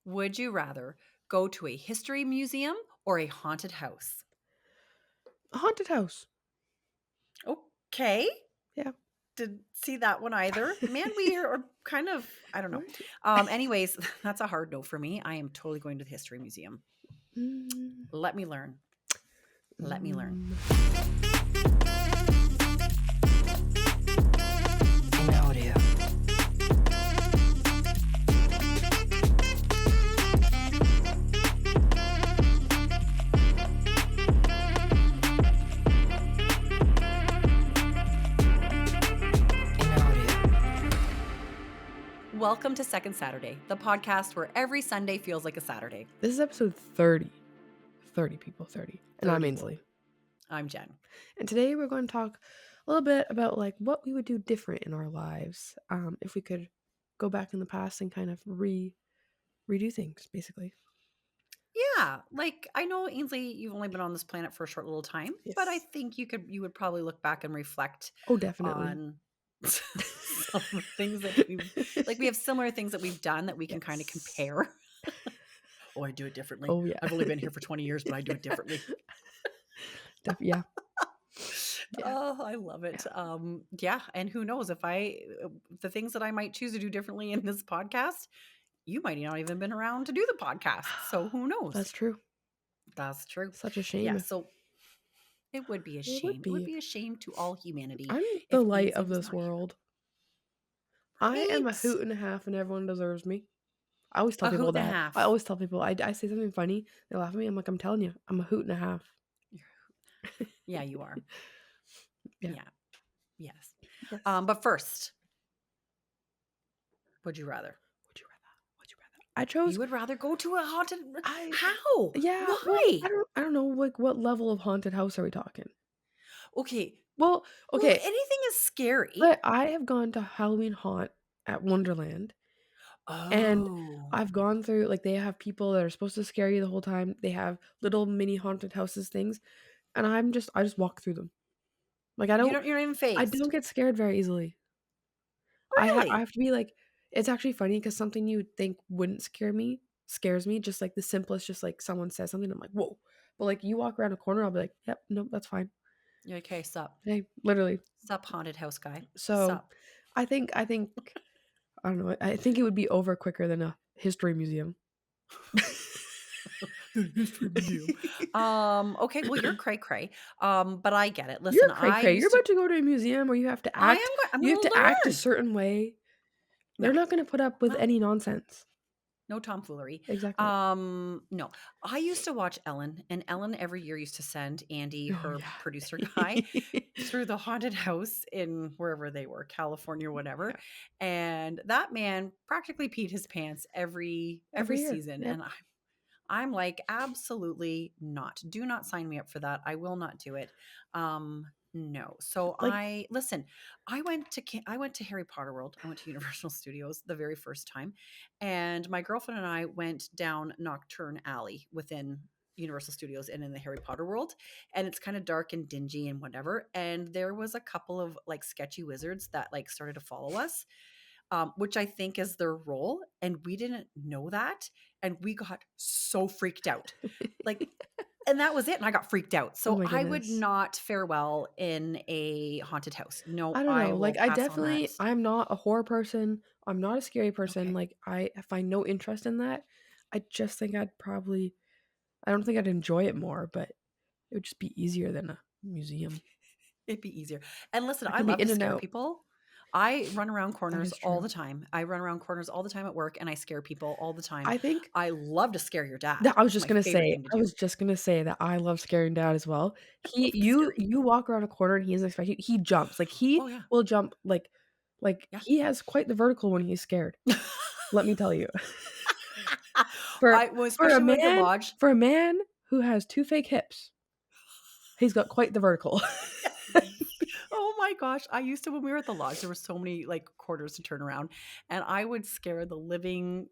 Would you rather go to a history museum or a haunted house? A haunted house. Okay. Yeah. Didn't see that one either. Man, we are kind of, I don't know. Right. Anyways, that's a hard no for me. I am totally going to the history museum. Mm, Let me learn. Let me learn. mm. In audio. In audio. Welcome to Second Saturday, the podcast where every Sunday feels like a Saturday. This is episode 30. 30 people, 30. And I'm 30 Ainsley. I'm Jen. And today we're going to talk a little bit about like what we would do different in our lives if we could go back in the past and kind of redo things, basically. Yeah, like I know Ainsley, you've only been on this planet for a short little time, but I Yes. think you would probably look back and reflect Oh, definitely. on some of the things that we have similar things that we've done that we can kind of Yes. compare. Oh, I do it differently. Oh, yeah. I've only been here for 20 years, but I do it differently. Yeah. Yeah. Oh, I love it. Yeah, and who knows if the things that I might choose to do differently in this podcast, you might not even been around to do the podcast. So who knows? That's true. That's true. Such a shame. Yeah, so it would be a It shame. would It would be. be a shame to all humanity I'm if the light Ainsley of was this not here. world. I am a Right? hoot and a half and everyone deserves me. I always tell A people hoot and a that. half. I always tell people, I say something funny, they laugh at me. I'm like, I'm telling you, I'm a hoot and a half. Yeah, you are. Yeah. Yeah. Yes. Yes. But first, would you rather? Would you rather? I chose. You would rather go to a haunted I How? yeah. Well, Why? I don't know. Like, what level of haunted house are we talking? Okay. Well, Well, okay. anything is scary. But I have gone to Halloween Haunt at Wonderland, and Oh. I've gone through like they have people that are supposed to scare you the whole time. They have little mini haunted houses things, and I just walk through them. Like You're not even I phased. don't get scared very easily. Really? I have to be like, it's actually funny because something you would think wouldn't scare me scares me. Just like the simplest, just like someone says something, I'm like, whoa. But like you walk around a corner, I'll be like, yep, nope, that's fine. You're okay, sup. Hey, literally. Sup, haunted house guy. So Sup. I think I don't know. I think it would be over quicker than a history museum. The history museum. Okay, well you're cray cray. But I get it. Listen, You're cray I cray. You're used to about to go to a museum where you have to act. I'm You have gonna to act a learn. certain way. No. They're not going to put up with No. any nonsense. No tomfoolery. Exactly. No. I used to watch Ellen, and Ellen every year used to send Andy, Oh, her yeah. producer guy, through the haunted house in wherever they were, California or whatever. Yeah. And that man practically peed his pants every Every year. season. Yep. And I'm like, absolutely not. Do not sign me up for that. I will not do it. No. So Like, I went to Harry Potter World. I went to Universal Studios the very first time, and my girlfriend and I went down Nocturne Alley within Universal Studios and in the Harry Potter World, and it's kind of dark and dingy and whatever. And there was a couple of like sketchy wizards that like started to follow us, which I think is their role. And we didn't know that. And we got so freaked out. Like, and that was it. And I got freaked out. oh So my I would goodness. not fare well in a haunted house. No, I don't I know. will Like, I pass on that. definitely, I'm not a horror person. I'm not a scary person. Okay. Like, I find no interest in that. I just think I don't think I'd enjoy it more, but it would just be easier than a museum. It'd be easier. And listen, I I can be love to in and scare out. people. I run around That corners is all true. the time. I run around corners all the time at work and I scare people all the time. I think I love to scare your dad. that I was It's just my gonna favorite say, thing to do. that I love scaring dad as well. I love to scare people. You walk around a corner and he isn't expecting, he jumps. Like he Oh, yeah. will jump like Yeah. he has quite the vertical when he's scared. Let me tell you. For Especially when the lodge. for a man who has 2 fake hips, he's got quite the vertical. Oh my gosh. I used to, when we were at the lodge, there were so many like quarters to turn around, and I would scare the living,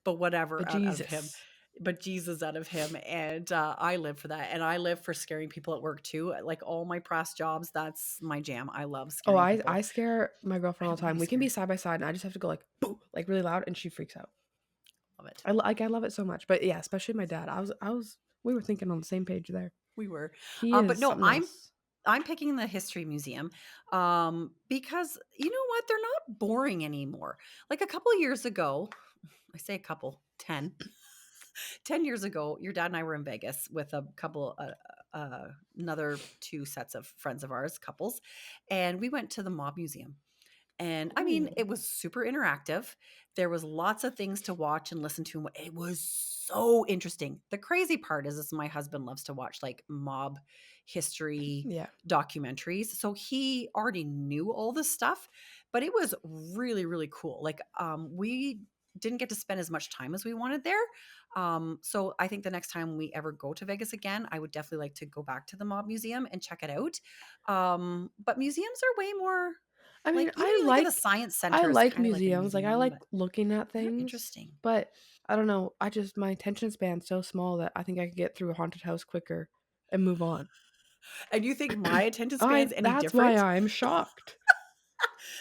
but whatever, But out of him, Jesus. but Jesus out of him. And I live for that. And I live for scaring people at work too. Like all my past jobs, that's my jam. I love Oh, scaring people. I scare my girlfriend all the love time. to We can be scare. side by side and I just have to go like boo, like really loud and she freaks out. it. I love it so much. But yeah, especially my dad. We were thinking on the same page there. We were. He But is no, something else. I'm picking the history museum because you know what? They're not boring anymore. Like a couple of years ago, I say a couple, 10, 10 years ago, your dad and I were in Vegas with a couple, another two sets of friends of ours, couples, and we went to the Mob Museum. And I mean, Ooh. it was super interactive. There was lots of things to watch and listen to. It was so interesting. The crazy part is my husband loves to watch like mob history Yeah. documentaries. So he already knew all this stuff, but it was really, really cool. Like we didn't get to spend as much time as we wanted there. So I think the next time we ever go to Vegas again, I would definitely like to go back to the Mob Museum and check it out. But museums are way more I mean, like, even you look at the science I center as like kind of like a museums. Like I museum, like but looking at they're things, interesting. but I don't know. My attention span's so small that I think I could get through a haunted house quicker and move on. And you think my attention I span's any That's why different? I'm shocked.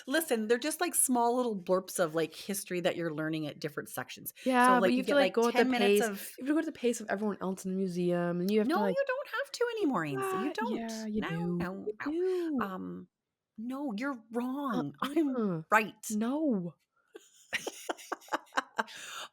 Listen, they're just like small little blurps of like history that you're learning at different sections. So Yeah, but like you you have to get like like go at the 10 minutes pace. of You have to go at the pace of everyone else in the museum, and you have no, to like. you don't have to anymore, Ainsley. You don't. Yeah, you No, do. no, You no. do. No, you're wrong. I'm Uh-uh. right. No.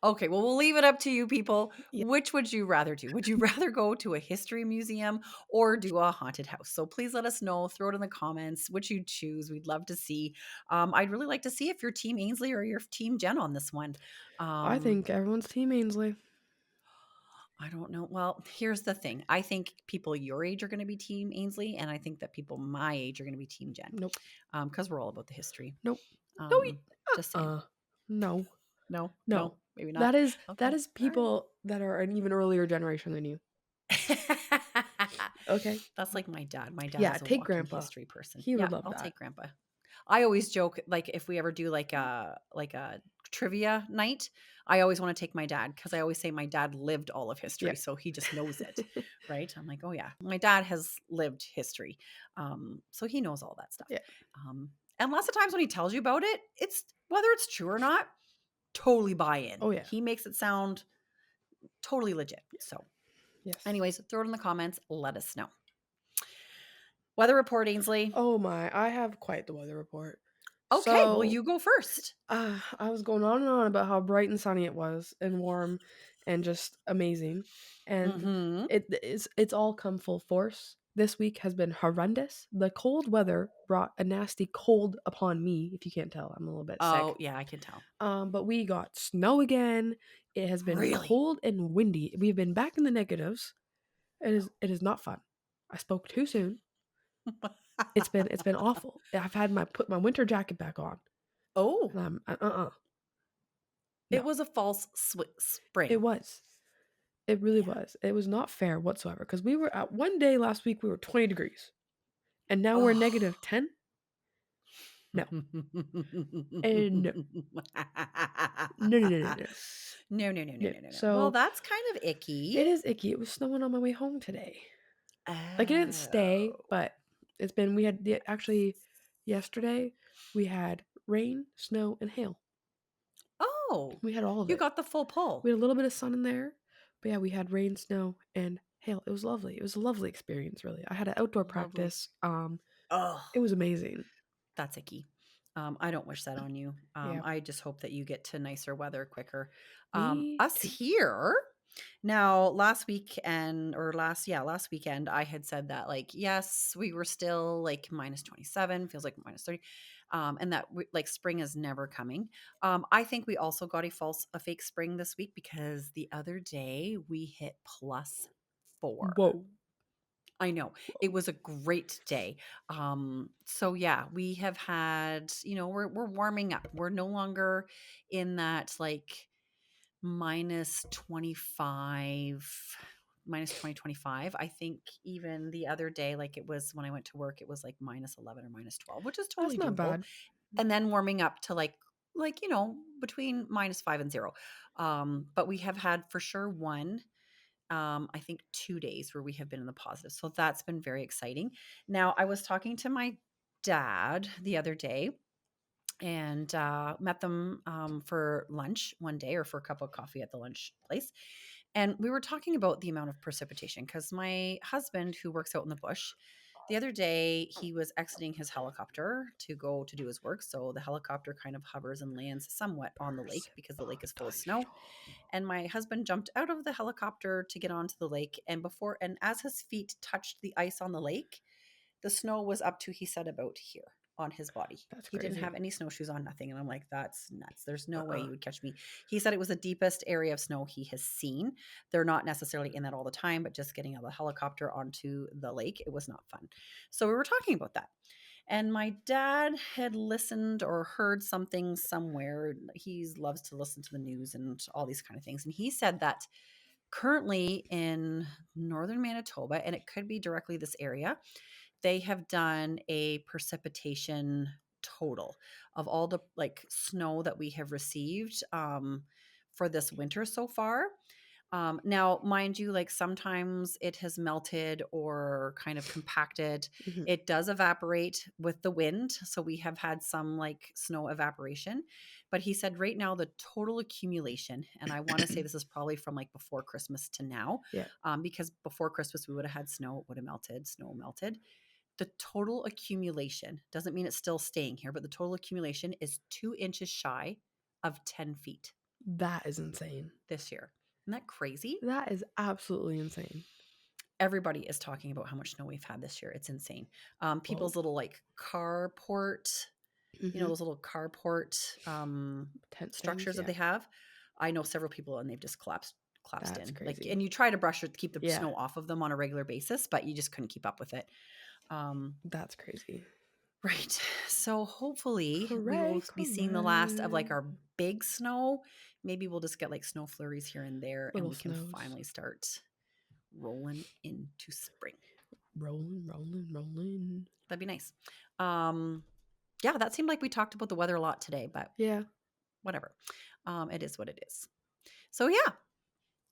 Okay, well, we'll leave it up to you people. Yeah. Which would you rather do? Would you rather go to a history museum or do a haunted house? So please let us know. Throw it in the comments which you choose. We'd love to see. I'd really like to see if you're Team Ainsley or your Team Jen on this one. I Um, think everyone's Team Ainsley. I don't know. Well, here's the thing. I think people your age are going to be Team Ainsley, and I think that people my age are going to be Team Jen. Nope. Because we're all about the history. Nope. No. Just saying. No. No, No. maybe not. That is Okay. people that are an even earlier generation than you. Okay. That's like my dad. My dad Yeah, is a take walking Grandpa. history person. He Yeah, would love I'll that. take Grandpa. I always joke like if we ever do like a trivia night, I always want to take my dad because I always say my dad lived all of history, Yeah. so he just knows it, right? I'm like, oh yeah, my dad has lived history, so he knows all that stuff. Yeah. And lots of times when he tells you about it, it's whether it's true or not, totally buy in. Oh yeah. He makes it sound totally legit. So, Yes. anyways, throw it in the comments. Let us know. Weather report, Ainsley. Oh my, I have quite the weather report. Okay, well, So, you go first. I was going on and on about how bright and sunny it was and warm and just amazing. And Mm-hmm. it's all come full force. This week has been horrendous. The cold weather brought a nasty cold upon me, if you can't tell. I'm a little bit Oh, sick. yeah, I can tell. But we got snow again. It has been Really? cold and windy. We've been back in the negatives. It is not fun. I spoke too soon. It's been awful. I've had put my winter jacket back on. Oh, And I'm it No. was a false spring. It was. It really Yeah. was. It was not fair whatsoever because we were at one day last week we were 20 degrees. And now we're negative 10. No. And no. No, no, no, no, no. No. So Well, that's kind of icky. it is icky. It was snowing on my way home today. Like it didn't stay, Oh. but actually yesterday we had rain, snow, and hail. Oh, We had all of you it. got the full pull. We had a little bit of sun in there, but yeah, we had rain, snow, and hail. It was lovely. It was a lovely experience, really. I had an outdoor Lovely. practice. Oh, It was amazing. that's icky. I don't wish that on you. Yeah. I just hope that you get to nicer weather quicker. Me Us too. here now, last weekend, I had said that like, yes, we were still like minus 27, feels like minus 30. And that like spring is never coming. I think we also got a fake spring this week because the other day we hit +4. Whoa. I know. It was a great day. So yeah, we have had, we're warming up. We're no longer in that like minus 25, minus 20, 25. I think even the other day, like it was when I went to work, it was like minus 11 or minus 12, which is totally That's not doable. bad. And then warming up to like, between -5 and 0. But we have had for sure I think 2 days where we have been in the positive. So that's been very exciting. Now, I was talking to my dad the other day and met them for lunch one day, or for a cup of coffee at the lunch place. And we were talking about the amount of precipitation because my husband, who works out in the bush, the other day he was exiting his helicopter to go to do his work. So the helicopter kind of hovers and lands somewhat on the lake because the lake is full of snow. And my husband jumped out of the helicopter to get onto the lake. And as his feet touched the ice on the lake, the snow was up to, he said, about here on his body. That's He didn't crazy. have any snowshoes on, nothing. And I'm like, that's nuts. There's no way Uh-uh. you would catch me. He said it was the deepest area of snow he has seen. They're not necessarily in that all the time, but just getting out of the helicopter onto the lake, it was not fun. So we were talking about that. And my dad had listened or heard something somewhere. He loves to listen to the news and all these kind of things. And he said that currently in northern Manitoba, and it could be directly this area, they have done a precipitation total of all the like snow that we have received for this winter so far. Now, mind you, like sometimes it has melted or kind of compacted. Mhm. It does evaporate with the wind. So we have had some like snow evaporation. But he said right now, the total accumulation, and I want to say this is probably from like before Christmas to now, Yeah. because before Christmas we would have had snow, it would have melted, snow melted. The total accumulation doesn't mean it's still staying here, but the total accumulation is 2 inches shy of 10 feet That is insane. this year. Isn't that crazy? That is absolutely insane. Everybody is talking about how much snow we've had this year. It's insane. People's little like carport, Mhm. those little carport Tent structures things, that they yeah. have. I know several people and they've just collapsed That's in. Like, crazy. and you try to brush or keep the Yeah. snow off of them on a regular basis, but you just couldn't keep up with it. That's crazy. Right. So hopefully we Hooray, will be seeing the last of like hooray. our big snow. Maybe we'll just get like snow flurries here and there, and Little we can snows. finally start rolling into spring. Rolling, rolling, rolling. That'd be nice. Yeah, that seemed like we talked about the weather a lot today, but Yeah. whatever. It is what it is. So yeah,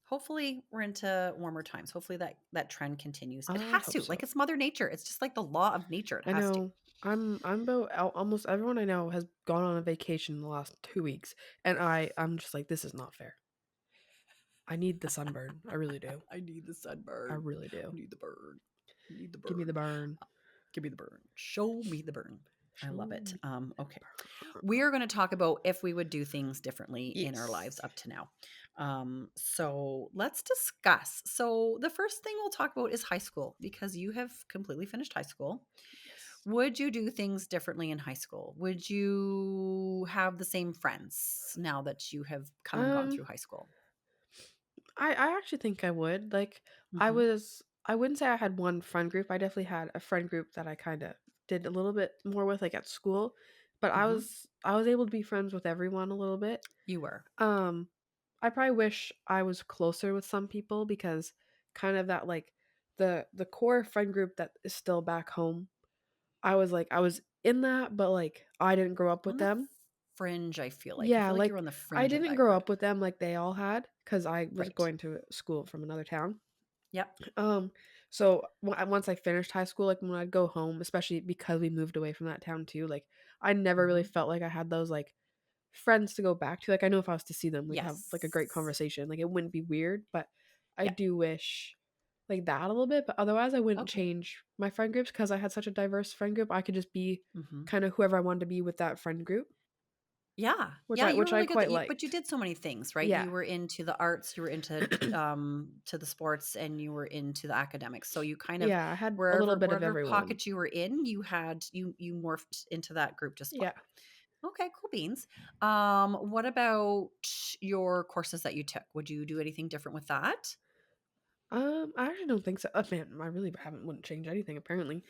hopefully we're into warmer times. Hopefully that trend continues. It I has hope to. so. Like it's Mother Nature. It's just like the law of nature. It I has to. know. I'm about almost everyone I know has gone on a vacation in the last 2 weeks, and I'm just like, this is not fair. I need the sunburn. I really do. I need the sunburn. I really do. I need the burn. I need the burn. Give me the burn. Give me the burn. Show me the burn. I love it. Show me the Okay. burn. We are going to talk about if we would do things differently in our lives Yes. up to now. So let's discuss. So the first thing we'll talk about is high school, because you have completely finished high school. Yes. Would you do things differently in high school? Would you have the same friends now that you have come and gone through high school? I actually think I would. Like, I Mhm. wouldn't say I had one friend group. I definitely had a friend group that I kind of did a little bit more with, like at school. But Mhm. I was able to be friends with everyone a little bit. You were. Um, I probably wish I was closer with some people because kind of that like the core friend group that is still back home. I was in that, but like I didn't grow up with On the them. fringe, I feel like. I Yeah, feel like you're like on the I fringe of didn't that grow group. up with them like they all had because I was Right. going to school from another town. Yep. So once I finished high school, like when I'd go home, especially because we moved away from that town too, like I never really Mhm. felt like I had those like friends to go back to. Like I know if I was to see them, we'd have like a great Yes. conversation. Like it wouldn't be weird, but I Yeah. do wish like that a little bit. But otherwise, I wouldn't Okay. change my friend groups because I had such a diverse friend group. I could just be Mhm. kind of whoever I wanted to be with that friend group, Yeah. Yeah, you were which I really good quite but you liked. did so many things, right? Yeah. You were into the arts, you were into to the sports, and you were into the academics. So you kind of Yeah, I had a little wherever bit of wherever everyone. pocket you were in, you morphed into that group just fine. Yeah. Okay, cool beans. What about your courses that you took? Would you do anything different with that? I actually don't think so. Man, I really haven't wouldn't change anything apparently.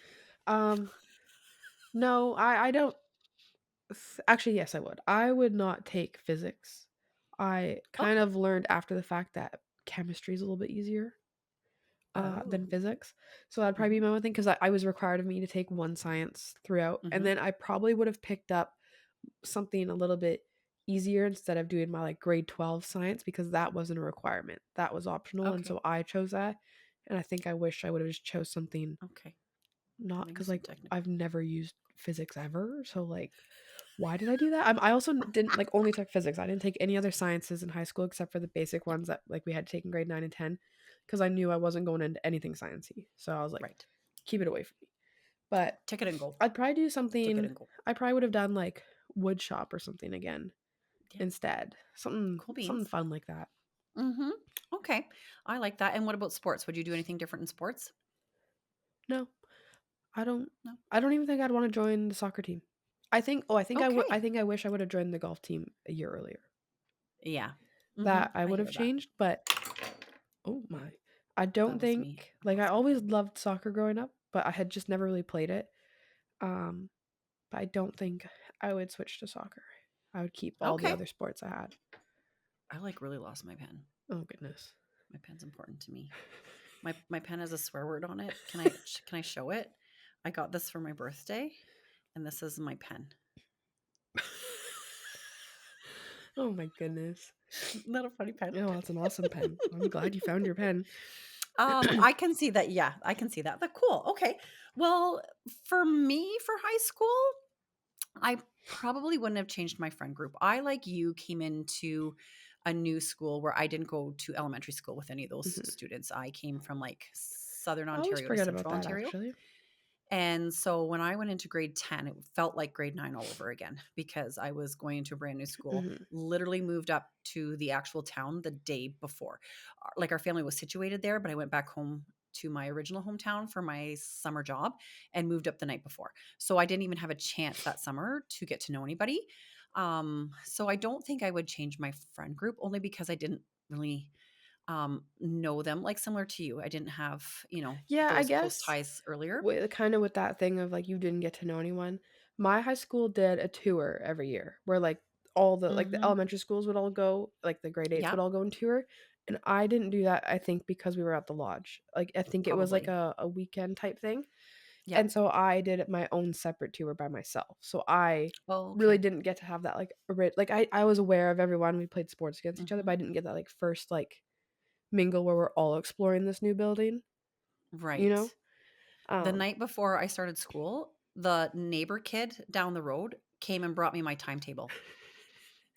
Um, no, I don't. Actually, yes, I would. I would not take physics. I kind Okay. of learned after the fact that chemistry is a little bit easier than Oh. physics. So that'd probably be Mhm. my one thing because I was required of me to take one science throughout, and Mhm. then I probably would have picked up something a little bit easier instead of doing my like grade 12 science because that wasn't a requirement. That was optional, and Okay. so I chose that. And I think I wish I would have just chose something Okay. not Maybe because some like technical. I've never used physics ever. So like why did I do that? I also didn't like only took physics. I didn't take any other sciences in high school except for the basic ones that like we had to take in grade 9 and 10 because I knew I wasn't going into anything sciencey. So I was like, Right. keep it away from me. But Ticket and go. I'd probably do Ticket something. and go. I probably would have done like wood shop or something again Yeah. instead. Something Cool something beans. fun like that. Mm-hmm. Okay. I like that. And what about sports? Would you do anything different in sports? No, I don't. No. I don't even think I'd want to join the soccer team. I think. Oh, I think I would. I Okay. think I wish I would have joined the golf team a year earlier. Yeah. Mm-hmm. That I I would have hear that. changed, but oh my, I That don't was me. think like I always loved soccer growing up, but I had just never really played it. Um, but I don't think I would switch to soccer. I would keep all the Okay. other sports I had. I like really lost my pen. Oh goodness. My pen's important to me. My pen has a swear word on it. Can I show it? I got this for my birthday, and this is my pen. Oh my goodness. Isn't that a funny pen? Oh, that's an awesome pen. I'm glad you found your pen. I can see that. Yeah, I can see that. But cool. Okay. Well, for me, for high school, I probably wouldn't have changed my friend group. I, like you, came into a new school where I didn't go to elementary school with any of those Mhm. students. I came from like Southern I always Ontario to forget about Central that Ontario. actually. And so when I went into grade 10, it felt like grade 9 all over again because I was going into a brand new school, Mhm. literally moved up to the actual town the day before. Like our family was situated there, but I went back home to my original hometown for my summer job and moved up the night before. So I didn't even have a chance that summer to get to know anybody. So I don't think I would change my friend group only because I didn't really know them, like similar to you. I didn't have, Yeah, I those close guess ties earlier. kind of with that thing of like you didn't get to know anyone. My high school did a tour every year where like all the like the Hmm. elementary schools would all go, like the grade 8s would Yep, all go on tour. And I didn't do that, I think, because we were at the lodge. Like I think it was like probably. a weekend type thing. Yep. And so I did my own separate tour by myself. So I Oh, really okay. didn't get to have that like like I was aware of everyone. We played sports against each other, but Hmm. I didn't get that like first like mingle where we're all exploring this new building, you Right. know? The Um night before I started school, the neighbor kid down the road came and brought me my timetable.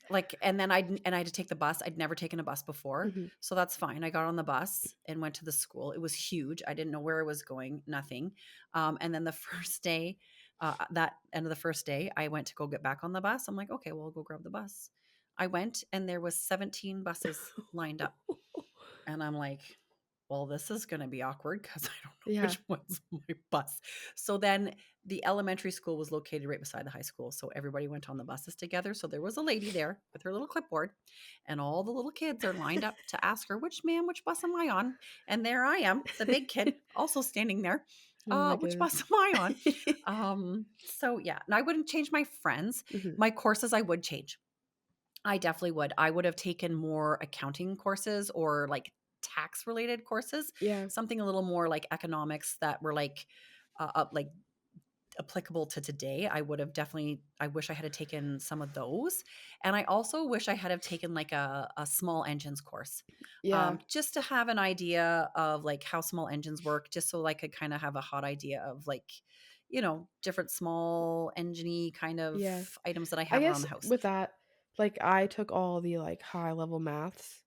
Like, and then I had to take the bus. I'd never taken a bus before. mhm. So that's fine. I got on the bus and went to the school. It was huge. I didn't know where I was going, nothing. And then the first day, that end of the first day, I went to go get back on the bus. I'm like, okay, well, I'll go grab the bus. I went and there was 17 buses lined up. And I'm like, well, this is going to be awkward because I don't know Yeah. which one's my bus. So then the elementary school was located right beside the high school. So everybody went on the buses together. So there was a lady there with her little clipboard, and all the little kids are lined up to ask her, which bus am I on? And there I am, the big kid, also standing there. Oh my Which goodness. bus am I on? So yeah, and I wouldn't change my friends. Mhm. My courses I would change. I definitely would. I would have taken more accounting courses or like tax related courses, Yeah. something a little more like economics that were like applicable to today. I would have definitely, I wish I had taken some of those. And I also wish I had have taken like a small engines course, Yeah. just to have an idea of like how small engines work, just so I could kind of have a hot idea of like, different small engine kind of Yeah. items that I I have around guess the house. with that, like I took all the like high level maths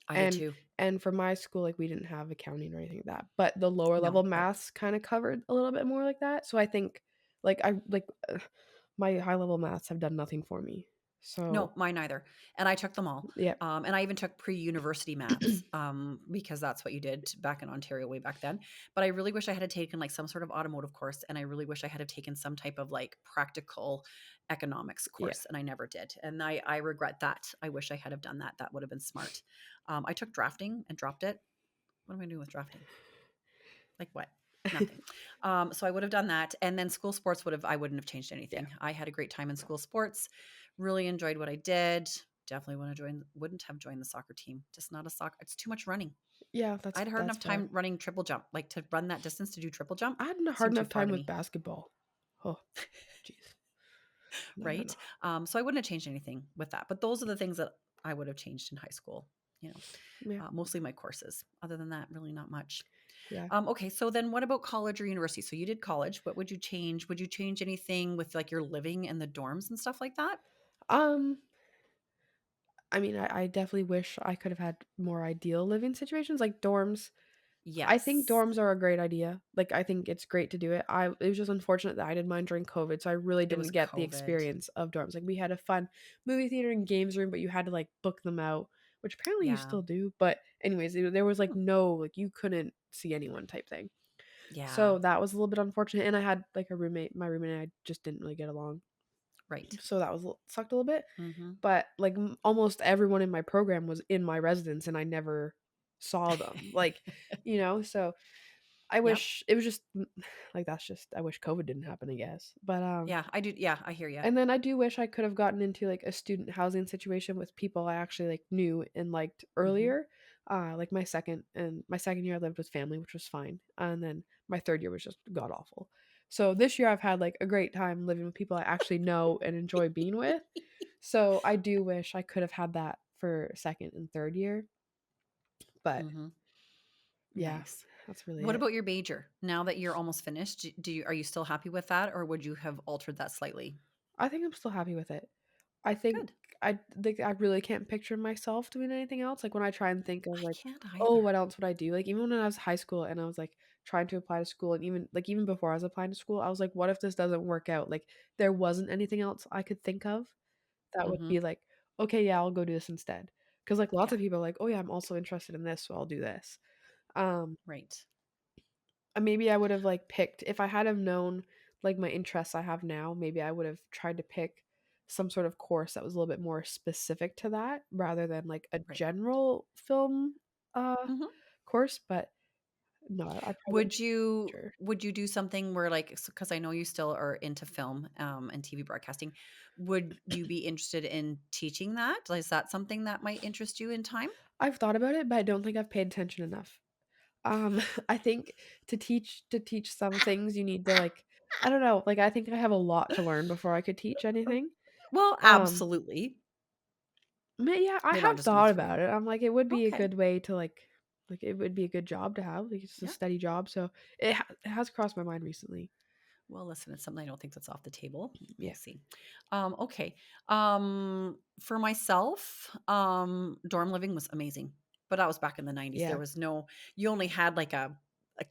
I did and too. for my school like we didn't have accounting or anything like that. But the lower No, level maths kind of covered a little bit more like that. So I think like I like my high level maths have done nothing for me. no, So, mine either. And I took them all. yeah. And I even took pre-university maths, because that's what you did back in Ontario way back then. But I really wish I had taken like some sort of automotive course, and I really wish I had taken some type of like practical economics Yeah. course, and I never did. And I regret that. I wish I had have done that. That would have been smart. I took drafting and dropped it. What am I doing with drafting? Like what? Nothing. So I would have done that. And then school sports I wouldn't have changed Yeah. anything. I had a great time in school sports, really enjoyed what I did. Definitely wouldn't have joined the soccer team. Just not a soccer. It's too much running. Yeah, I had a hard that's enough fair. time running triple jump, like to run that distance to do triple jump I had a hard seemed too enough far time to with me. basketball. Oh, jeez. No, no, Right. no. So I wouldn't have changed anything with that. But those are the things that I would have changed in high school. you know, Yeah. mostly my courses. Other than that, really not much. Yeah. Okay, so then what about college or university? So you did college. What would you change? Would you change anything with like your living in the dorms and stuff like that? Um, I mean, I definitely wish I could have had more ideal living situations like dorms. I think Yes. dorms are a great idea. Like, I think it's great to do it. It was just unfortunate that I did mine during COVID, so I really It was didn't get the COVID. experience of dorms. Like, we had a fun movie theater and games room, but you had to like book them out, which apparently you Yeah. still do. But anyways, there was like Hmm. no like you couldn't see anyone type thing. Yeah. So that was a little bit unfortunate. And I had like a roommate. My roommate and I just didn't really get along, Right. so that was sucked a little bit. Mm-hmm. But like almost everyone in my program was in my residence, and I never saw them. Like, so I Yep. wish it was just like that's just I wish COVID didn't happen, I guess. But Yeah, I do. Yeah, I hear you. and then I do wish I could have gotten into like a student housing situation with people I actually like knew and liked Mm-hmm. earlier. Like my second year I lived with family, which was fine. And then my third year was just god awful. So this year I've had like a great time living with people I actually know and enjoy being with. So I do wish I could have had that for second and third year. But Mm-hmm. yeah, Nice. that's really What it. about your major? Now that you're almost finished, do you are you still happy with that, or would you have altered that slightly? I think I'm still happy with it. I think Good. I really can't picture myself doing anything else. Like when I try and think of I like, can't oh, either. what else would I do? Like even when I was high school and I was like trying to apply to school and even before I was applying to school, I was like, what if this doesn't work out? Like there wasn't anything else I could think of that would Mm-hmm. be like, okay, yeah, I'll go do this instead. Because like lots Yeah. of people are like, oh yeah, I'm also interested in this, so I'll do this. Um, Right. maybe I would have like picked if I had have known like my interests I have now, maybe I would have tried to pick some sort of course that was a little bit more specific to that rather than like a Right. general film Mm-hmm. course, but no, I probably would Would you sure. would you do something where like because I know you still are into film and TV broadcasting, would you be interested in teaching that? Like, is that something that might interest you in time? I've thought about it, but I don't think I've paid attention enough. I think to teach some things you need to like I don't know, like I think I have a lot to learn before I could teach anything. Well, Um absolutely. Yeah, I You're not have just gonna thought throw. about it. I'm like, it would be a Okay. good way to like it would be a good job to have. Like it's a Yeah. steady job, so it has crossed my mind recently. Well, listen, it's something I don't think that's off the table. We'll Yeah, see. Okay. For myself, dorm living was amazing, but that was back in the 90s. There yeah, was no, you only had like a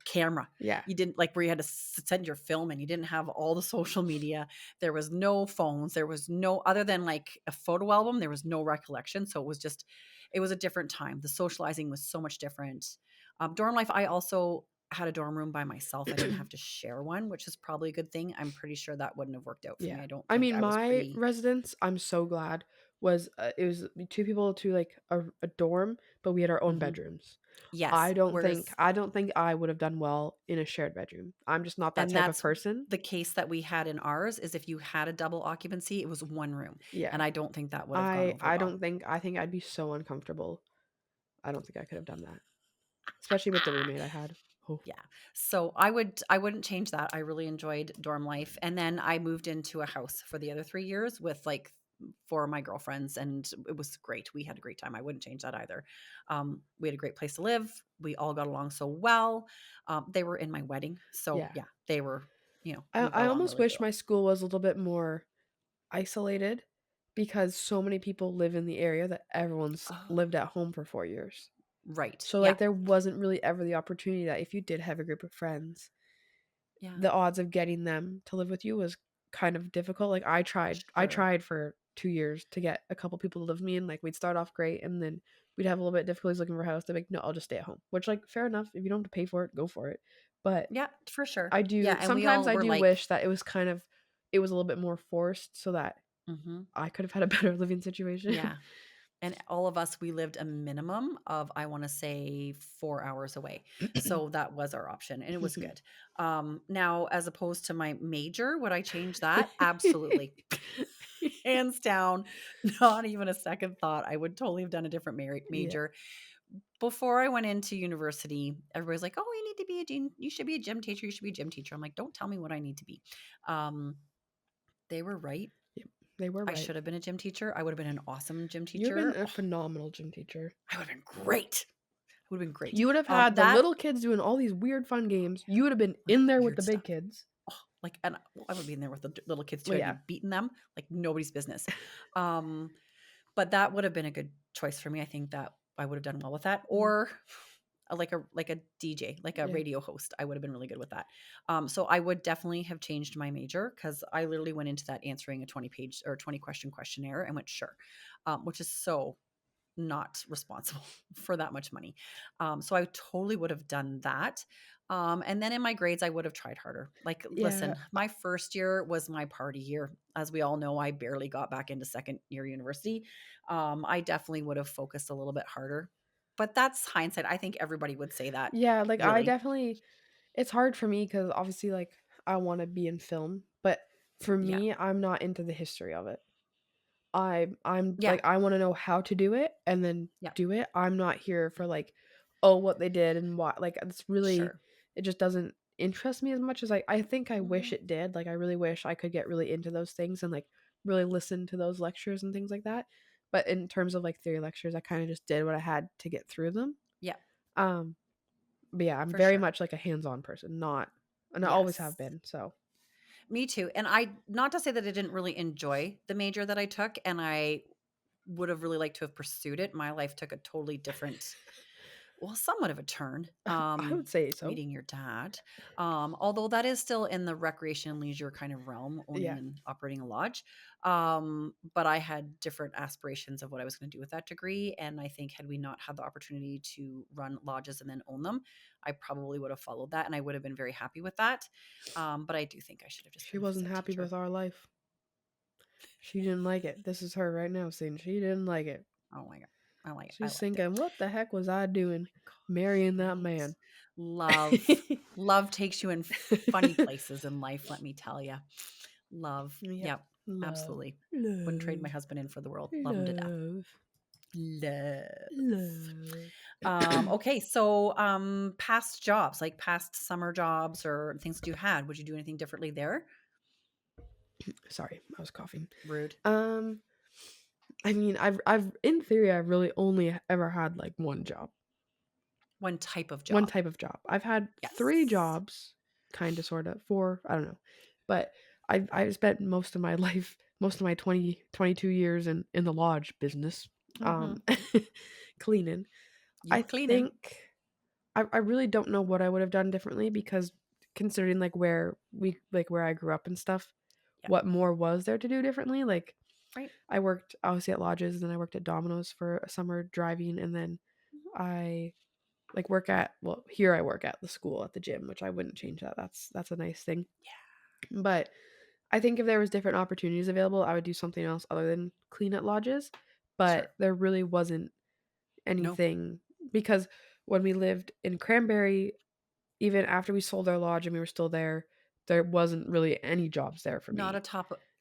camera. yeah, You didn't like where you had to send your film and you didn't have all the social media. There was no phones. There was no, other than like a photo album, there was no recollection. So it was just, it was a different time. The socializing was so much different. Dorm life, I also had a dorm room by myself. I didn't have to share one, which is probably a good thing. I'm pretty sure that wouldn't have worked out for me. yeah. I don't I think mean, I was my pretty. residence, I'm so glad was it was two people to like a dorm, but we had our own Mhm. bedrooms. I Yes. don't think Whereas, I don't think I would have done well in a shared bedroom. I'm just not that and type of that's person. the case that we had in ours is if you had a double occupancy, it was one room. Yeah. And I don't think that would have gone I over I well. don't think I think I'd be so uncomfortable. I don't think I could have done that, especially with the roommate I had. Oh, Yeah. So I wouldn't change that. I really enjoyed dorm life. And then I moved into a house for the other 3 years with like four of my girlfriends and it was great. We had a great time. I wouldn't change that either. We had a great place to live. We all got along so well. They were in my wedding. So yeah. yeah, they were, I we got I along almost really wish well. my school was a little bit more isolated because so many people live in the area that everyone's Oh, lived at home for 4 years. right. So Yeah. like there wasn't really ever the opportunity that if you did have a group of friends, Yeah. the odds of getting them to live with you was kind of difficult. Like I Sure. tried for 2 years to get a couple people to live with me and like we'd start off great and then we'd have a little bit of difficulties looking for a house. They're like, no, I'll just stay at home. Which like fair enough. If you don't have to pay for it, go for it. But Yeah, for sure. I Yeah. do And we sometimes all I were do like, wish that it was a little bit more forced so that mhm, I could have had a better living situation. yeah. And all of us, we lived a minimum of, I want to say 4 hours away. So that was our option and it was good. Now, as opposed to my major, would I change that? Absolutely. Hands down, not even a second thought. I would totally have done a different Yeah. major. Before I went into university, everybody's like, oh, you need to be you should be a gym teacher. You should be a gym teacher. I'm like, don't tell me what I need to be. Um, they were right. They were I right. should have been a gym teacher. I would have been an awesome gym You've been teacher. a Oh, phenomenal gym teacher. I would have been great. I would have been great. You would have had the That little kids doing all these weird fun games. You would have been in there with weird the big stuff. kids. Oh, like, and I would be in there with the little kids too. Well, I'd yeah. be beating them like nobody's business. Um, but that would have been a good choice for me. I think that I would have done well with that, or like a DJ, like a Yeah. radio host. I would have been really good with that. So I would definitely have changed my major because I literally went into that answering a 20-page or 20-question questionnaire and went sure, which is so not responsible for that much money. So I totally would have done that. And then in my grades, I would have tried harder. Like, Yeah. listen, my first year was my party year. As we all know, I barely got back into second year university. I definitely would have focused a little bit harder, but that's hindsight. I think everybody would say that, Yeah, like I really. definitely it's hard for me because obviously like I want to be in film, but for Yeah. me, I'm not into the history of it. I'm Yeah. like I want to know how to do it and then Yeah. do it. I'm not here for like, oh, what they did and what like it's really Sure. it just doesn't interest me as much as I think I wish Mhm. it did. Like I really wish I could get really into those things and like really listen to those lectures and things like that. But in terms of like theory lectures, I kind of just did what I had to get through them. Yeah, Um but yeah, I'm for very sure. much like a hands-on person, not and I always Yes. have been. So, Me too. And I, not to say that I didn't really enjoy the major that I took, and I would have really liked to have pursued it. My life took a totally different, well, somewhat of a turn. I would say so. Meeting your dad. Although that is still in the recreation and leisure kind of realm, owning Yeah. and operating a lodge. But I had different aspirations of what I was going to do with that degree. And I think had we not had the opportunity to run lodges and then own them, I probably would have followed that and I would have been very happy with that. But I do think I should have just She been a wasn't phys ed happy teacher. with our life. She didn't like it. This is her right now saying she didn't like it. Oh my God. I like it. I She's liked it. thinking, what the heck was I doing God, marrying that right? man? Love takes you in funny places in life, let me tell you. Love. Yep. Yep. Love. Absolutely. Wouldn't trade my Love. husband in for the world. Love him to death. Love. Love. Love. Okay, so past jobs, like past summer jobs or things that you had, would you do anything differently there? Sorry, I was coughing. Rude. I mean, I've in theory I've really only ever had like one job. One type of One job. type of job. I've had Yes. 3 jobs, kind of, sort of, 4, I don't know. But I've spent most of my life, most of my 22 years in the lodge business, Mhm. cleaning. You I were cleaning. think I really don't know what I would have done differently because considering like where I grew up and stuff, Yeah. what more was there to do differently? Like Right. I worked obviously at lodges, and then I worked at Domino's for a summer driving, and then Mhm. I like work at here I work at the school at the gym, which I wouldn't change that. That's a nice thing. Yeah. But I think if there was different opportunities available, I would do something else other than clean at lodges. Sure. But there really wasn't No. anything because when we lived in Cranberry, even after we sold our lodge and we were still there wasn't really any jobs there for Not me.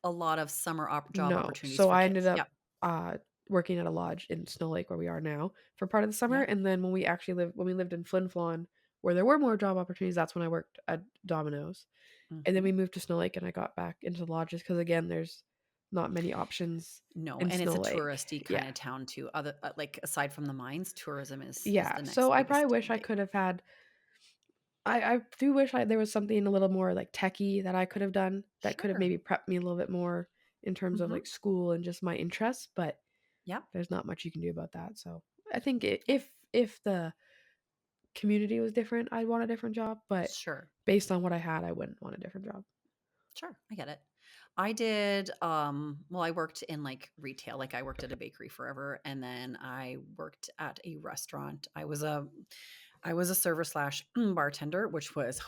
a lot of summer job No. opportunities So for I ended kids. up Yep. working at a lodge in Snow Lake where we are now for part of the summer. Yeah. And then when we lived in Flin Flon, where there were more job opportunities, that's when I worked at Domino's. And then Mhm. we moved to Snow Lake and I got back into lodges because again, there's not many options No, in and it's Snow a Lake. touristy Yeah. kind of town too. Other like aside from the mines, tourism is Yeah. the So next I probably biggest wish I thing. could have had I do wish there was something a little more like techy that I could have done that could have Sure. maybe prepped me a little bit more in terms of Mhm. like school and just my interests, but Yep. there's not much you can do about that. So I think if the community was different, I'd want a different job, but Sure. based on what I had, I wouldn't want a different job. Sure. I get it. I did well, I worked in like retail, like I worked at a bakery forever and then I worked at a restaurant. I was a server slash bartender, which was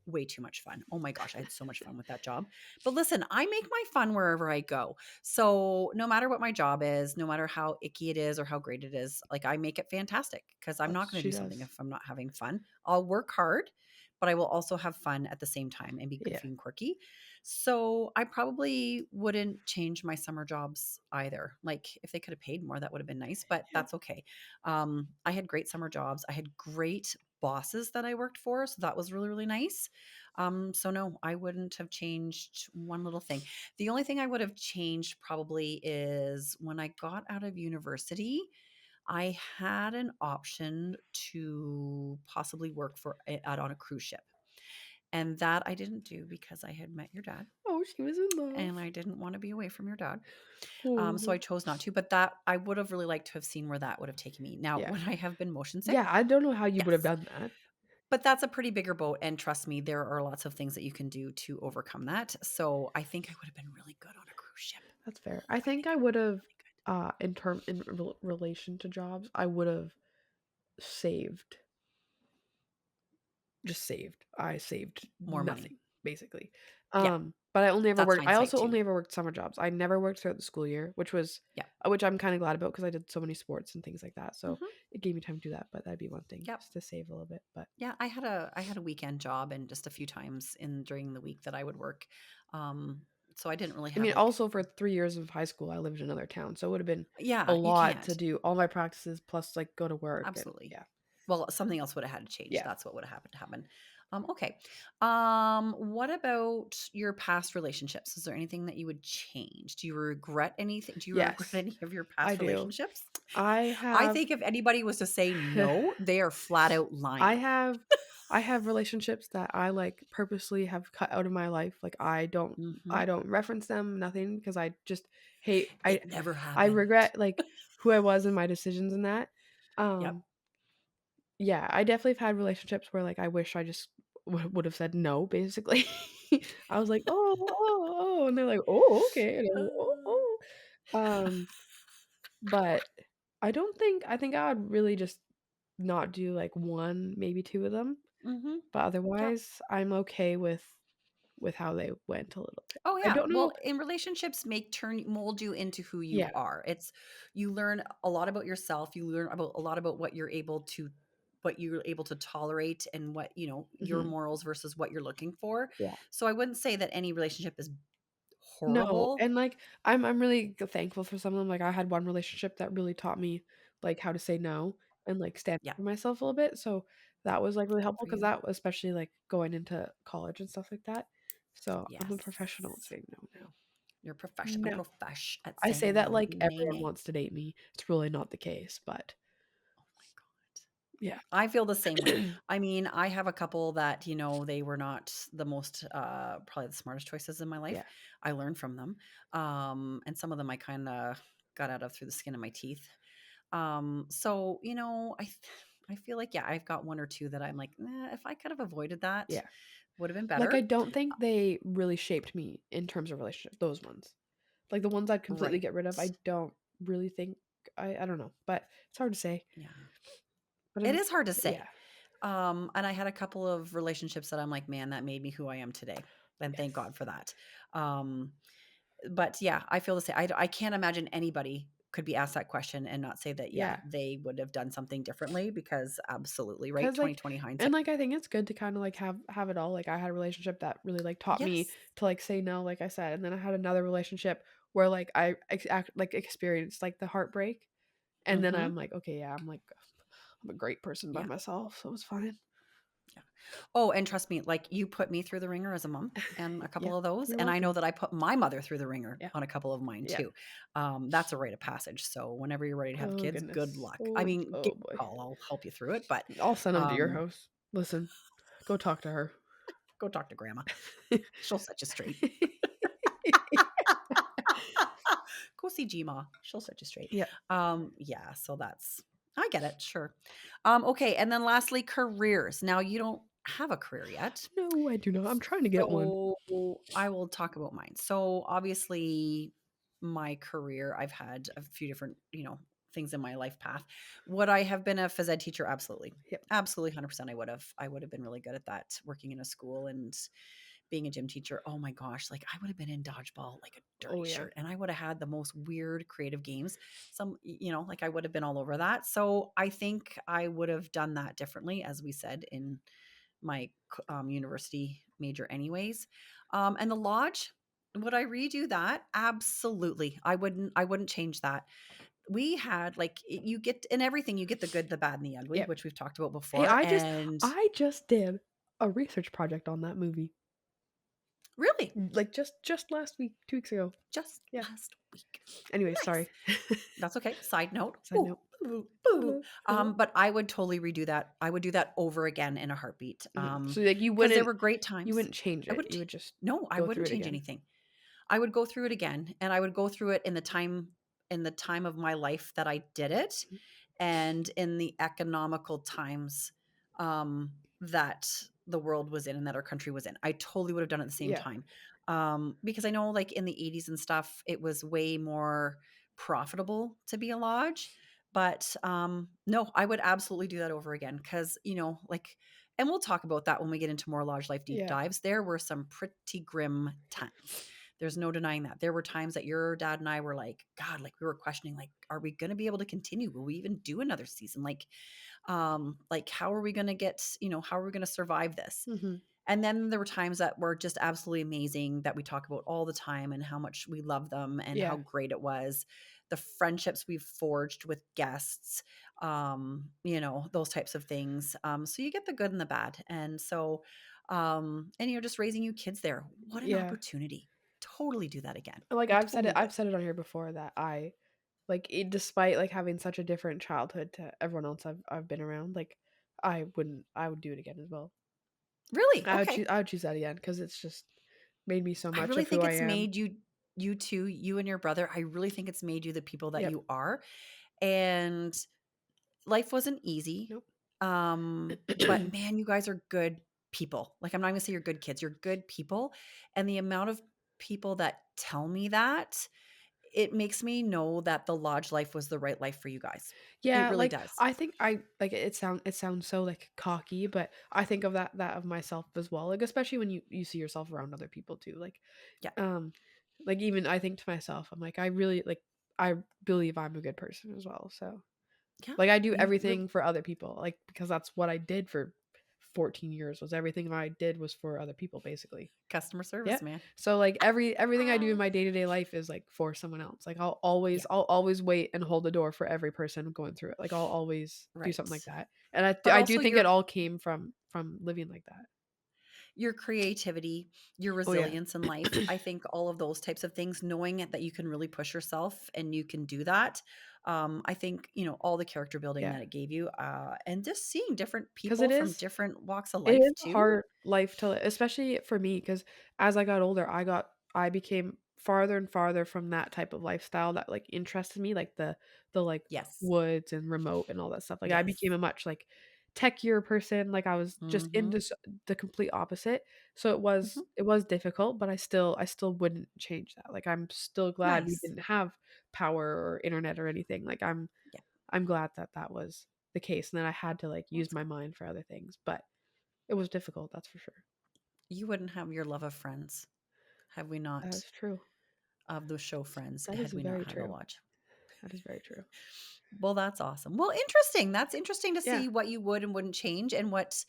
way too much fun. Oh my gosh, I had so much fun with that job. But listen, I make my fun wherever I go. So no matter what my job is, no matter how icky it is or how great it is, like I make it fantastic because I'm not going to She do something does. if I'm not having fun. I'll work hard, but I will also have fun at the same time and be Yeah. goofy and quirky. So I probably wouldn't change my summer jobs either. Like if they could have paid more, that would have been nice, but Yeah. that's okay. I had great summer jobs. I had great bosses that I worked for. So that was really, really nice. So no, I wouldn't have changed one little thing. The only thing I would have changed probably is when I got out of university, I had an option to possibly work out on a cruise ship. And that I didn't do because I had met your dad Oh, she was in love. and I didn't want to be away from your dad. Oh. So I chose not to, but that I would have really liked to have seen where that would have taken me. Now, Yeah. would I have been motion sick? Yeah, I don't know how you would have Yes. done that. But that's a pretty bigger boat. And trust me, there are lots of things that you can do to overcome that. So I think I would have been really good on a cruise ship. That's fair. I think I would have, in relation to jobs, I would have saved. Just saved. I saved More money. nothing, basically. Yeah. But I only ever That's worked. I hindsight also too. only ever worked summer jobs. I never worked throughout the school year, which Yeah. I'm kind of glad about because I did so many sports and things like that. So Mhm. it gave me time to do that. But that'd be one thing, Yep. just to save a little bit. But Yeah, I had a weekend job and just a few times during the week that I would work. So I didn't really I have mean, like also for 3 years of high school, I lived in another town, so it would have been a yeah, you lot to can't. do all my practices plus like go to work and Absolutely. yeah, Well, something else would have had to change. yeah, That's what would have happened to happen. Okay. What about your past relationships? Is there anything that you would change? Do you regret anything? Do you regret yes, any of your I past do. relationships? I I have, think if anybody was to say no, they are flat out I lying. have, I have relationships that I like purposely have cut out of my life. Like I Mhm. don't reference them, nothing, because I just hate. It never I happened. regret like who I was and my decisions and that. Yep. Yeah, I definitely have had relationships where, like, I wish I just would have said no, basically. I was like, "Oh, oh, oh," and they're like, "Oh, okay," and I'm like, "Oh, oh." Um, but I think I would really just not do, like, 1, maybe 2 of them, Mhm. but Yep. otherwise, I'm okay with how they went a little bit. Oh I yeah. don't know. Well, in relationships mold you into who Yeah, you are. It's you learn a lot about yourself. You learn about a lot about what you're able to tolerate and what, your mhm, morals versus what you're looking for. yeah. So I wouldn't say that any relationship is No, horrible. and, like, I'm really thankful for some of them, like, I had one relationship that really taught me, like, how to say no and, like, stand up Yeah. for myself a little bit, so that was, like, really Good helpful for because you. that especially, like, going into college and stuff like that. So, I'm a Yes. professional at saying no now. You're a No. profesh at I say saying that no. like Nay, everyone nay. wants to date me. It's really not the case, but Oh my God. yeah. I feel the same way. I mean, I have a couple that, they were not the most, probably the smartest choices in my life. Yeah. I learned from them. And some of them I kind of got out of through the skin of my teeth. So, I feel like, yeah, I've got one or two that I'm like, if I could have avoided that, Yeah. would have been Like, better. I don't think they really shaped me in terms of relationships, those ones. Like, the ones I'd completely Right. get rid of, I don't really think I don't know, but it's hard to say. Yeah. But It I'm is hard to yeah. say. And I had a couple of relationships that I'm like, man, that made me who I am today. And thank Yes. God for that. Um, but yeah, I feel the same. I can't imagine anybody could be asked that question and not say that, yeah, Yeah. they would have done something differently because absolutely right. 'Cause, like 2020 hindsight. and, like, I think it's good to kinda, like, have it all, like, I had a relationship that really, like, taught me Yes. to, like, say no, like I said, and then I had another relationship where, like, I experienced, like, the heartbreak, and then Hmm. I'm like, "Okay, yeah, I'm a great person by Yeah. myself, so it's fine." Yeah. Oh, and trust me, like you put me through the ringer as a mom and a Yeah. couple of those. You're And I know welcome. that I put my mother through the ringer Yeah. on a couple of mine Yeah. too. That's a rite of passage. So whenever you're ready to have Oh, kids, good goodness. luck. I Oh, mean, give oh me a boy. call. I'll help you through it. But I'll send them to your um, house. Listen, go talk to her. go talk to grandma. She'll set you straight. Go see Gma. She'll set you straight. Yeah. Yeah, so I get it, sure. Okay, and then lastly, careers. Now you don't have a career yet. No, I do not. I'm trying to get one. So I will talk about mine. So obviously my career, I've had a few different, things in my life path. Would I have been a phys ed teacher? Absolutely. Yep. Absolutely 100% I would have. I would have been really good at that working in a school and being a gym teacher. Oh my gosh, like I would have been in dodgeball like a Oh, dirty yeah. shirt and I would have had the most weird creative games. Like I would have been all over that. So I think I would have done that differently as we said in my university major anyways. And the lodge, would I redo that? Absolutely. I wouldn't change that. we had like you get in everything, you get the good, the bad, and the ugly, Yep. which we've talked about Hey, before. And I just did a research project on that movie. really, Like just last week, 2 weeks ago. just Yeah. last week. Anyway, Nice. sorry. That's okay. Side note. Side note. Boo, boo. But I would totally redo that. I would do that over again in a heartbeat. So like Because there were great times. you wouldn't change I it. wouldn't. You would just No, I go wouldn't through it change again. anything. I would go through it again, and I would go through it in the time of my life that I did it, and in the economical times that the world was in and that our country was in. I totally would have done it at the same Yeah. time. Because I know like in the 80s and stuff, it was way more profitable to be a lodge. But no, I would absolutely do that over again because, like, and we'll talk about that when we get into more lodge life deep Yeah. dives. There were some pretty grim times. There's no denying that. There were times that your dad and I were like, God, like we were questioning, like, are we going to be able to continue? Will we even do another season? Like how are we going to get, how are we going to survive this? And then there were times that were just absolutely amazing that we talk about all the time and how much we love them and how great it was. The friendships we've forged with guests, those types of things. So you get the good and the bad. And so, and just raising you kids there. What an opportunity. Totally do that again. Like I I've said totally it, I've would. said it on here before that I like it, despite like having such a different childhood to everyone else I've been around, like I would do it again as well. Really? Okay. I would choose that again because it's just made me so I much really of who think I it's am. made you two, you and your brother. I really think it's made you the people that Yep. you are. And life wasn't easy. Nope. But man, you guys are good people. Like I'm not gonna say you're good kids, you're good people. And the amount of people that tell me that, it makes me know that the lodge life was the right life for you guys. Yeah, It really like does. I think I like it sounds so like cocky, but I think of that of myself as well. Like especially when you see yourself around other people too. Yeah. Like even I think to myself, I'm like I really like I believe I'm a good person as well. So Yeah. like I do You everything for other people, like because that's what I did for 14 years. Was everything I did was for other people basically. customer service, man. So like everything I do in my day-to-day life is like for someone else. Like I'll always wait and hold the door for every person going through it. Like I'll always do something like Right. that. And But I do also think it all came from living like that. your creativity, your Oh yeah. resilience in life. I think all of those types of things, knowing that you can really push yourself and you can do that. I think, all the character building Yeah. that it gave you, and just seeing different 'Cause people from different walks of it life is a too. hard life to live, especially for me because as I got older, I became farther and farther from that type of lifestyle that like interested me, like the like Yes. woods and remote and all that stuff. Like I Yes. became a much like techier person. Like I was just into the complete opposite. So it was difficult, but I still wouldn't change that. Like I'm still glad we Nice. didn't have power or internet or anything. Like Yeah. I'm glad that was the case, and then I had to like use my mind for other things, but it was difficult, that's for sure. You wouldn't have your love of Friends, have we not? That is true. Of the show Friends, That had is we very not had a true. lodge. That is very true. Well, that's awesome. Well, interesting. That's interesting to Yeah. see what you would and wouldn't change and what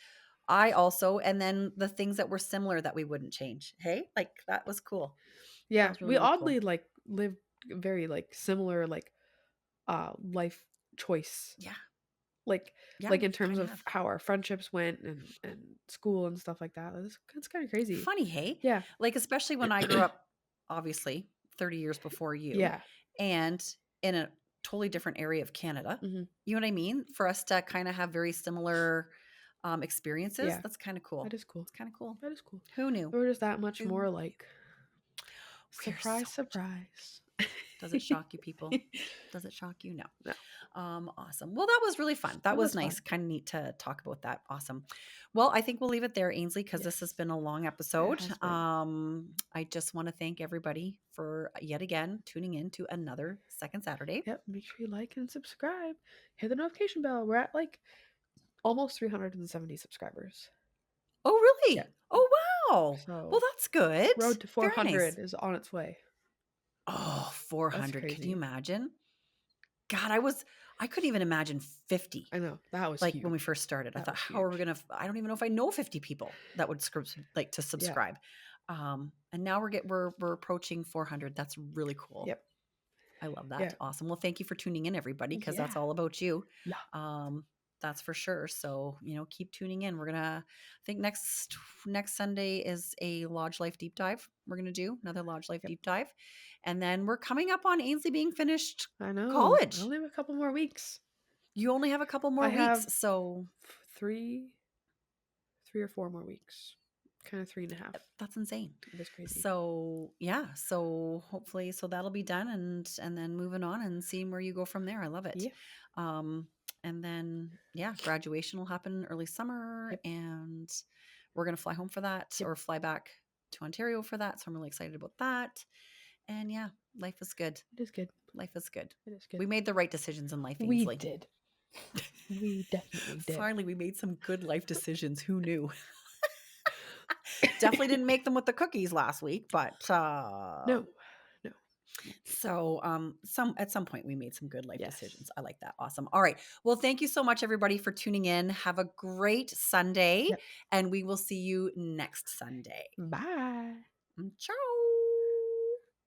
I also, and then the things that were similar that we wouldn't change. Hey, like that was cool. That Yeah, was really, we really cool. oddly like lived very like similar like life choice. Yeah. Like Yeah. like we in terms kinda of have. how our friendships went and school and stuff like that. It's kind of crazy. Funny, hey? Yeah. Like, especially when I grew up, obviously, 30 years before you, Yeah. and in a totally different area of Canada. Mhm. You know what I mean? For us to kind of have very similar experiences, Yeah. that's kind of cool. That is cool. It's kind of cool. That is cool. Who knew? We're just that much Who more knew? like We are so surprise, much surprise. Does it shock you, people? Does it shock you? No. No. Awesome. Well, that was really fun. That It was was nice. fun. Kind of neat to talk about that. Awesome. Well, I think we'll leave it there, Ainsley, because this has Yes. been a long episode. has been. I just want to thank everybody for yet again tuning in to another Second Saturday. Yep. Make sure you like and subscribe. Hit the notification bell. We're at like almost 370 subscribers. Oh, really? Yeah. Oh, wow. So Well, that's good. road to Very 400 nice. is on its way. Oh, 400. Can crazy. you imagine? God, I couldn't even imagine 50. I know. That was Like huge. when we first started. I That thought, was how are we huge. gonna? I don't even know if I know 50 people that would like to subscribe. And now we're approaching 400. That's really cool. Yep. I love that. Yeah. Awesome. Well, thank you for tuning in, everybody, because that's Yeah. all about you. Yeah. That's for sure. So, keep tuning in. We're gonna, I think next Sunday is a Lodge Life deep dive. We're gonna do another Lodge Life Yep. deep dive, and then we're coming up on Ainsley being finished I know. college. I only have a couple more weeks. You only have a couple more I weeks, have so 3 or 4 more weeks. Kind of 3.5. that's insane. It is crazy. So yeah, so hopefully, so that'll be done, and then moving on and seeing where you go from there. I love it. Yeah. And then graduation will happen early summer, Yep. and we're gonna fly home for that, Yep. or fly back to Ontario for that. So I'm really excited about that. And yeah, life is good. It is good. Life is good. It is good. We made the right decisions in life, We Ainsley. did. We definitely did. Finally, we made some good life decisions. Who knew? Definitely didn't make them with the cookies last week, but No. so at some point we made some good life Yes. decisions. I like that. Awesome. All right. Well, thank you so much, everybody, for tuning in. Have a great Sunday, Yep. and we will see you next Sunday. Bye. Ciao.